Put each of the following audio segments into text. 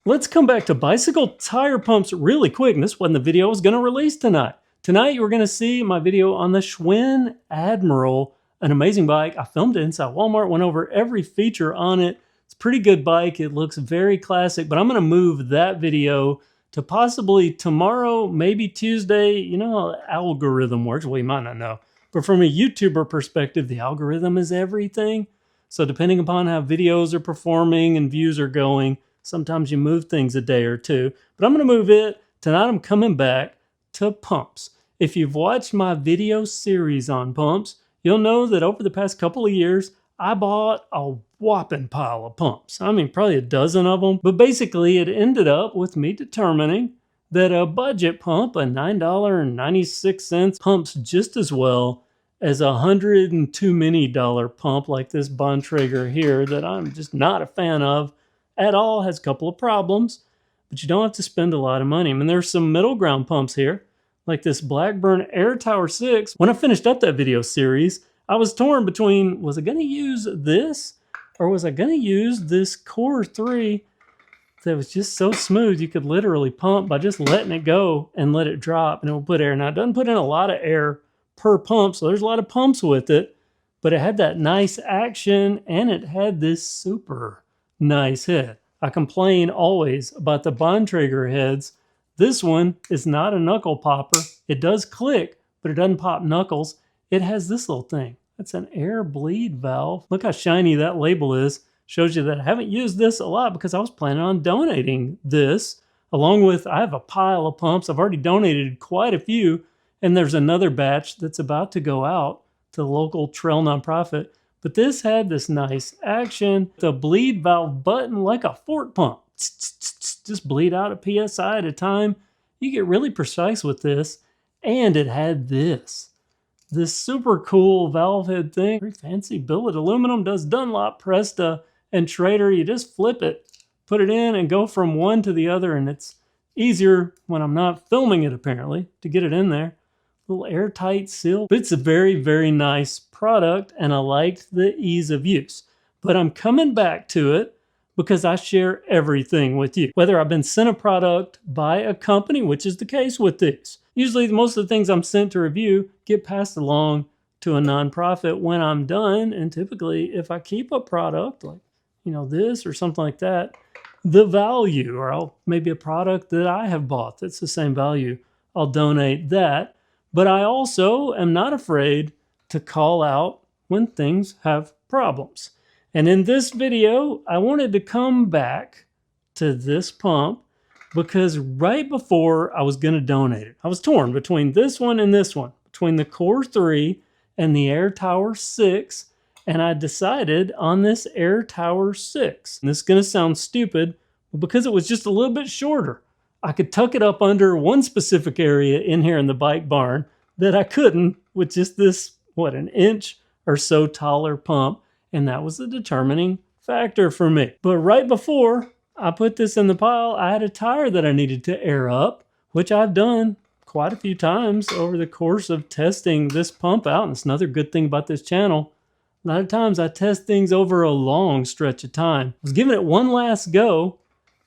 Let's come back to bicycle tire pumps really quick. And this wasn't the video I was going to release tonight. Tonight, you were going to see my video on the Schwinn Admiral, an amazing bike. I filmed it inside Walmart, went over every feature on it. It's a pretty good bike. It looks very classic, but I'm going to move that video to possibly tomorrow, maybe Tuesday. You know how the algorithm works. Well, you might not know. But from a YouTuber perspective, the algorithm is everything. So depending upon how videos are performing and views are going, sometimes you move things a day or two. But I'm going to move it. Tonight I'm coming back to pumps. If you've watched my video series on pumps, you'll know that over the past couple of years, I bought a whopping pile of pumps. I mean, probably a dozen of them. But basically, it ended up with me determining that a budget pump, a $9.96, pumps just as well as a $100 and too many pump like this Bontrager here that I'm just not a fan of at all. Has a couple of problems, but you don't have to spend a lot of money. I mean, there's some middle ground pumps here, like this Blackburn Air Tower 6. When I finished up that video series, I was torn between, was I going to use this or was I going to use this Core 3 that was just so smooth you could literally pump by just letting it go and let it drop and it will put air. Now, it doesn't put in a lot of air per pump, so there's a lot of pumps with it, but it had that nice action and it had this super nice head. I complain always about the Bontrager heads. This one is not a knuckle popper. It does click, but it doesn't pop knuckles. It has this little thing. It's an air bleed valve. Look how shiny that label is. Shows you that I haven't used this a lot because I was planning on donating this along with, I have a pile of pumps. I've already donated quite a few, and there's another batch that's about to go out to the local trail nonprofit. But this had this nice action, the bleed valve button like a fort pump. Just bleed out a PSI at a time. You get really precise with this. And it had this super cool valve head thing. Very fancy billet aluminum, does Dunlop, Presta, and Schrader. You just flip it, put it in, and go from one to the other. And it's easier when I'm not filming it, apparently, to get it in there. Little airtight seal. But it's a very, very nice product, and I liked the ease of use. But I'm coming back to it because I share everything with you. Whether I've been sent a product by a company, which is the case with these. Usually most of the things I'm sent to review get passed along to a nonprofit when I'm done. And typically if I keep a product like, this or something like that, the value, or maybe a product that I have bought that's the same value, I'll donate that. But I also am not afraid to call out when things have problems. And in this video, I wanted to come back to this pump because right before I was going to donate it, I was torn between this one and this one, between the Core 3 and the Air Tower 6. And I decided on this Air Tower 6. And this is going to sound stupid, but because it was just a little bit shorter, I could tuck it up under one specific area in here in the bike barn that I couldn't with just this, an inch or so taller pump. And that was the determining factor for me. But right before I put this in the pile, I had a tire that I needed to air up, which I've done quite a few times over the course of testing this pump out. And it's another good thing about this channel. A lot of times I test things over a long stretch of time. I was giving it one last go,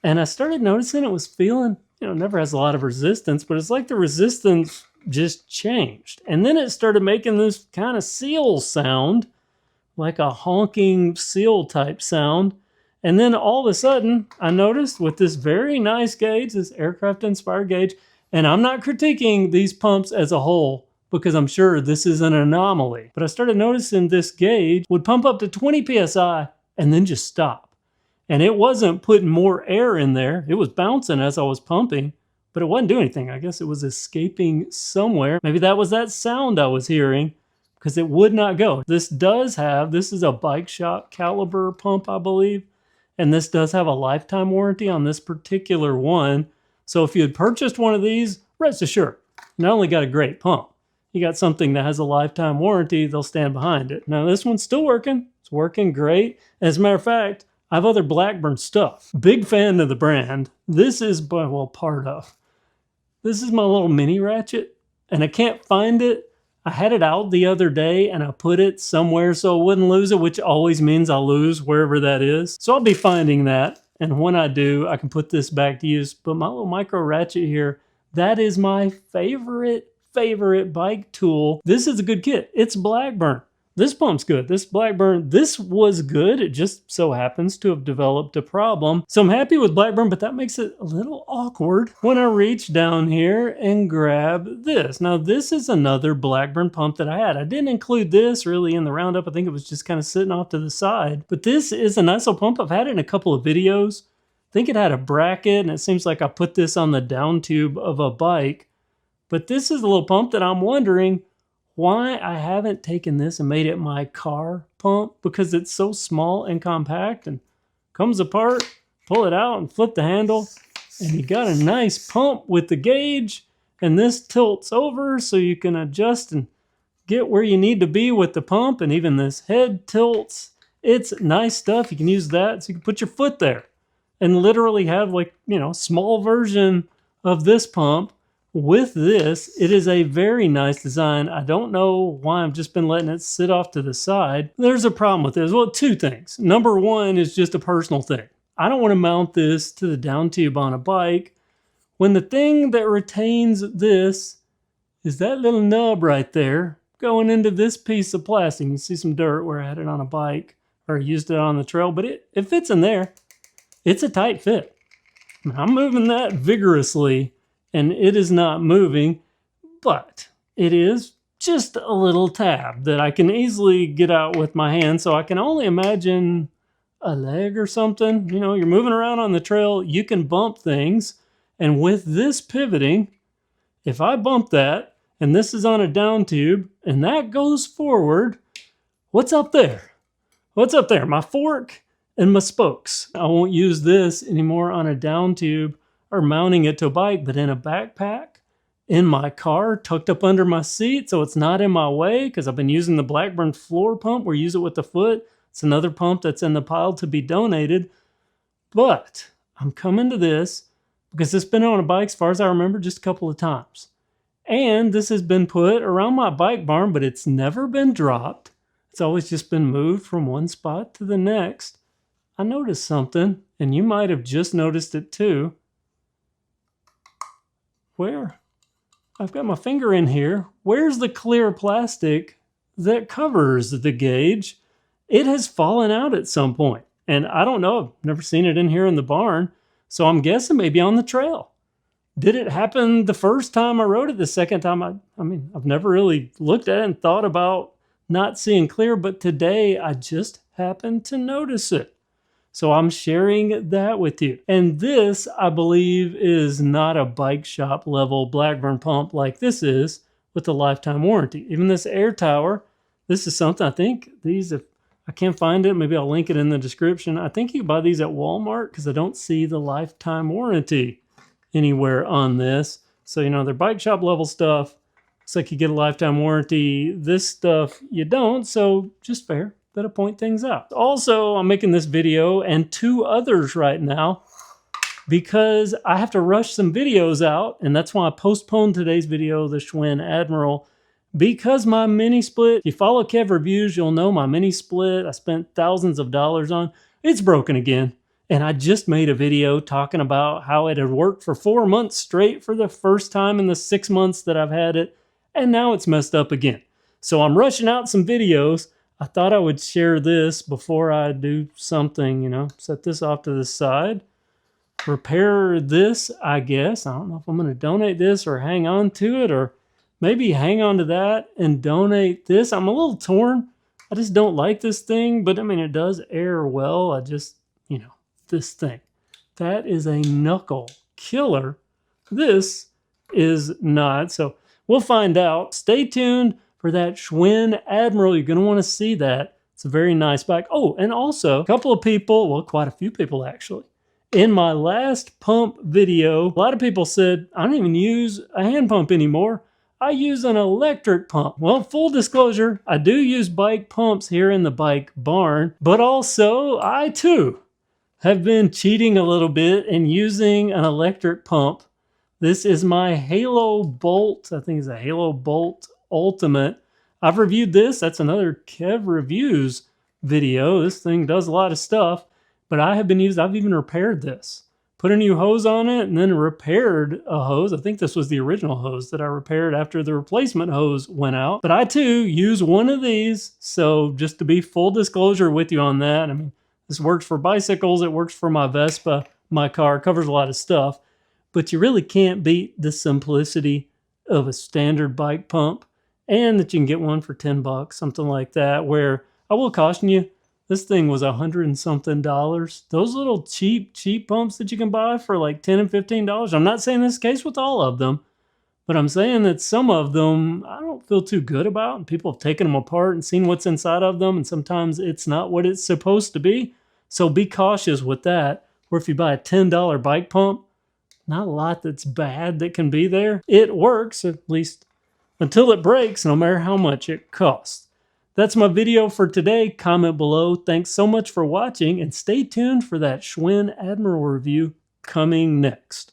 and I started noticing it was feeling, it never has a lot of resistance, but it's like the resistance just changed. And then it started making this kind of seal sound, like a honking seal type sound. And then all of a sudden, I noticed with this very nice gauge, this aircraft inspired gauge, and I'm not critiquing these pumps as a whole because I'm sure this is an anomaly, but I started noticing this gauge would pump up to 20 PSI and then just stop. And it wasn't putting more air in there. It was bouncing as I was pumping, but it wasn't doing anything. I guess it was escaping somewhere. Maybe that was that sound I was hearing, because it would not go. This is a Bike Shop caliber pump, I believe. And this does have a lifetime warranty on this particular one. So if you had purchased one of these, rest assured, you not only got a great pump, you got something that has a lifetime warranty, they'll stand behind it. Now this one's still working. It's working great. As a matter of fact, I have other Blackburn stuff. Big fan of the brand. This is, part of. This is my little mini ratchet, and I can't find it. I had it out the other day and I put it somewhere so I wouldn't lose it, which always means I'll lose wherever that is. So I'll be finding that And when I do, I can put this back to use. But my little micro ratchet here, that is my favorite bike tool. This is a good kit. It's Blackburn. This pump's good. This Blackburn, this was good. It just so happens to have developed a problem. So I'm happy with Blackburn, but that makes it a little awkward when I reach down here and grab this. Now this is another Blackburn pump that I had. I didn't include this really in the roundup. I think it was just kind of sitting off to the side. But this is a nice little pump. I've had it in a couple of videos. I think it had a bracket, and it seems like I put this on the down tube of a bike. But this is a little pump that I'm wondering why I haven't taken this and made it my car pump, because it's so small and compact and comes apart, pull it out and flip the handle, and you got a nice pump with the gauge, and this tilts over so you can adjust and get where you need to be with the pump, and even this head tilts. It's nice stuff. You can use that so you can put your foot there and literally have, like, you know, small version of this pump. With this, it is a very nice design. I don't know why I've just been letting it sit off to the side. There's a problem with this. Well, two things. Number one is just a personal thing. I don't want to mount this to the down tube on a bike when the thing that retains this is that little nub right there going into this piece of plastic. You can see some dirt where I had it on a bike or used it on the trail, but it fits in there. It's a tight fit. I'm moving that vigorously, and it is not moving, but it is just a little tab that I can easily get out with my hand. So I can only imagine a leg or something. You know, you're moving around on the trail, you can bump things. And with this pivoting, if I bump that, and this is on a down tube, and that goes forward, what's up there? What's up there? My fork and my spokes. I won't use this anymore on a down tube or mounting it to a bike, but in a backpack, in my car, tucked up under my seat so it's not in my way, because I've been using the Blackburn floor pump where you use it with the foot. It's another pump that's in the pile to be donated. But I'm coming to this because it's been on a bike, as far as I remember, just a couple of times. And this has been put around my bike barn, but it's never been dropped. It's always just been moved from one spot to the next. I noticed something, and you might have just noticed it too. Where? I've got my finger in here. Where's the clear plastic that covers the gauge? It has fallen out at some point. And I don't know, I've never seen it in here in the barn. So I'm guessing maybe on the trail. Did it happen the first time I rode it? The second time, I mean, I've never really looked at it and thought about not seeing clear, but today I just happened to notice it. So I'm sharing that with you. And this, I believe, is not a bike shop level Blackburn pump like this is with a lifetime warranty. Even this air tower, this is something, I think these, if I can't find it, maybe I'll link it in the description. I think you can buy these at Walmart because I don't see the lifetime warranty anywhere on this. So, you know, they're bike shop level stuff. Looks like you get a lifetime warranty. This stuff you don't, so just fair. Gotta point things out. Also, I'm making this video and two others right now because I have to rush some videos out, and that's why I postponed today's video, the Schwinn Admiral, because my mini split, if you follow Kev Reviews, you'll know my mini split I spent thousands of dollars on. It's broken again. And I just made a video talking about how it had worked for 4 months straight for the first time in the 6 months that I've had it, and now it's messed up again. So I'm rushing out some videos. I thought I would share this before I do something, you know, set this off to the side, repair this, I guess. I don't know if I'm going to donate this or hang on to it, or maybe hang on to that and donate this. I'm a little torn. I just don't like this thing, but I mean, it does air well. I just, you know, this thing. That is a knuckle killer. This is not. So we'll find out. Stay tuned for that Schwinn Admiral. You're going to want to see that. It's a very nice bike. Oh, and also a couple of people, well, quite a few people actually, in my last pump video, a lot of people said, I don't even use a hand pump anymore. I use an electric pump. Well, full disclosure, I do use bike pumps here in the bike barn, but also I too have been cheating a little bit and using an electric pump. This is my Halo Bolt. I think it's a Halo Bolt Ultimate. I've reviewed this. That's another Kev Reviews video. This thing does a lot of stuff, but I've even repaired this. Put a new hose on it and then repaired a hose. I think this was the original hose that I repaired after the replacement hose went out. But I too use one of these. So just to be full disclosure with you on that, I mean, this works for bicycles. It works for my Vespa, my car, covers a lot of stuff. But you really can't beat the simplicity of a standard bike pump, and that you can get one for 10 bucks, something like that, where I will caution you, this thing was $100 and something. Those little cheap pumps that you can buy for like $10 and $15. I'm not saying this is the case with all of them, but I'm saying that some of them I don't feel too good about, and people have taken them apart and seen what's inside of them, and sometimes it's not what it's supposed to be. So be cautious with that. Or if you buy a $10 bike pump, not a lot that's bad that can be there. It works, at least until it breaks, no matter how much it costs. That's my video for today. Comment below. Thanks so much for watching, and stay tuned for that Schwinn Admiral review coming next.